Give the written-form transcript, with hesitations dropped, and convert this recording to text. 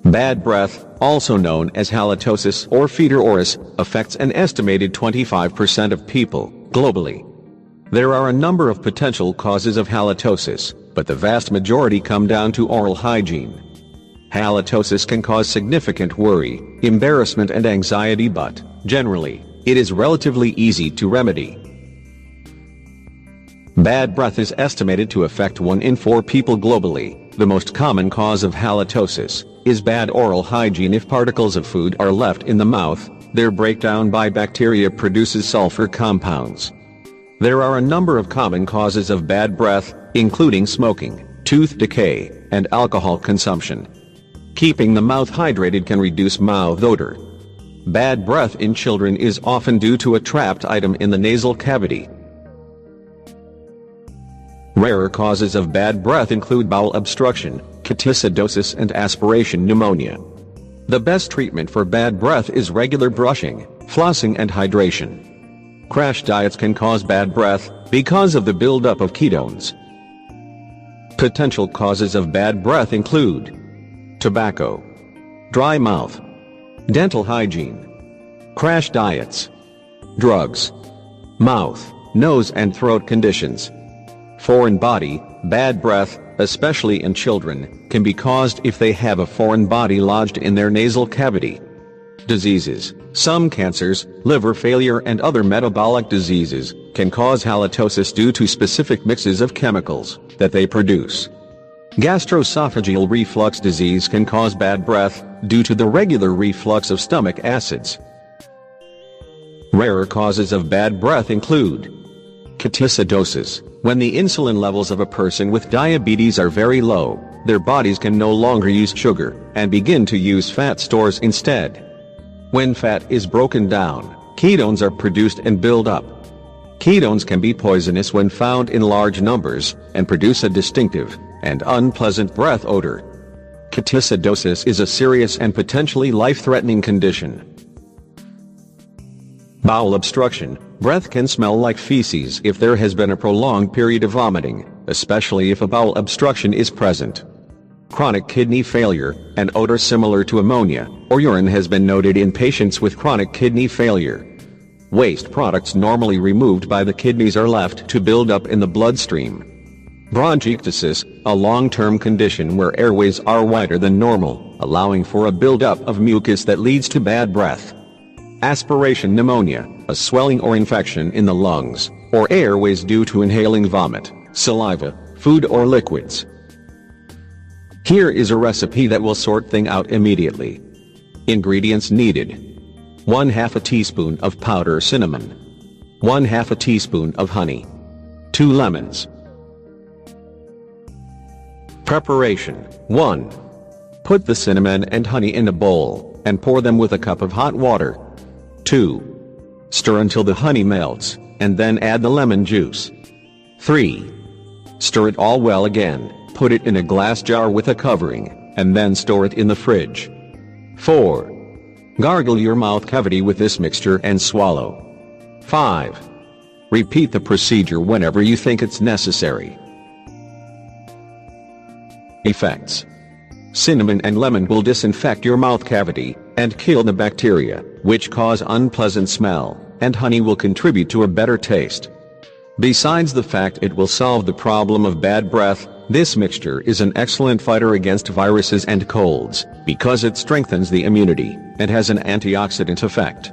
Bad breath, also known as halitosis or fetor oris, affects an estimated 25% of people, globally. There are a number of potential causes of halitosis, but the vast majority come down to oral hygiene. Halitosis can cause significant worry, embarrassment and anxiety, but, generally, it is relatively easy to remedy. Bad breath is estimated to affect 1 in 4 people globally. The most common cause of halitosis is bad oral hygiene. If particles of food are left in the mouth, their breakdown by bacteria produces sulfur compounds. There are a number of common causes of bad breath, including smoking, tooth decay, and alcohol consumption. Keeping the mouth hydrated can reduce mouth odor. Bad breath in children is often due to a trapped item in the nasal cavity. Rarer causes of bad breath include bowel obstruction, ketoacidosis and aspiration pneumonia. The best treatment for bad breath is regular brushing, flossing and hydration. Crash diets can cause bad breath because of the buildup of ketones. Potential causes of bad breath include tobacco, dry mouth, dental hygiene, crash diets, drugs, mouth, nose and throat conditions. Foreign body, bad breath, especially in children, can be caused if they have a foreign body lodged in their nasal cavity. Diseases, some cancers, liver failure and other metabolic diseases, can cause halitosis due to specific mixes of chemicals that they produce. Gastroesophageal reflux disease can cause bad breath due to the regular reflux of stomach acids. Rarer causes of bad breath include ketoacidosis. When the insulin levels of a person with diabetes are very low, their bodies can no longer use sugar and begin to use fat stores instead. When fat is broken down, ketones are produced and build up. Ketones can be poisonous when found in large numbers and produce a distinctive and unpleasant breath odor. Ketoacidosis is a serious and potentially life-threatening condition. Bowel obstruction. Breath can smell like feces if there has been a prolonged period of vomiting, especially if a bowel obstruction is present. Chronic kidney failure. An odor similar to ammonia or urine has been noted in patients with chronic kidney failure. Waste products normally removed by the kidneys are left to build up in the bloodstream. Bronchiectasis, a long-term condition where airways are wider than normal, allowing for a buildup of mucus that leads to bad breath. Aspiration pneumonia, a swelling or infection in the lungs or airways due to inhaling vomit, saliva, food or liquids. Here is a recipe that will sort things out immediately. Ingredients needed: 1/2 teaspoon of powder cinnamon, 1/2 teaspoon of honey, 2 lemons. Preparation: 1. Put the cinnamon and honey in a bowl and pour them with a cup of hot water. 2. Stir until the honey melts, and then add the lemon juice. 3. Stir it all well again, put it in a glass jar with a covering, and then store it in the fridge. 4. Gargle your mouth cavity with this mixture and swallow. 5. Repeat the procedure whenever you think it's necessary. Effects: cinnamon and lemon will disinfect your mouth cavity and kill the bacteria, which cause unpleasant smell, and honey will contribute to a better taste. Besides the fact it will solve the problem of bad breath, this mixture is an excellent fighter against viruses and colds, because it strengthens the immunity and has an antioxidant effect.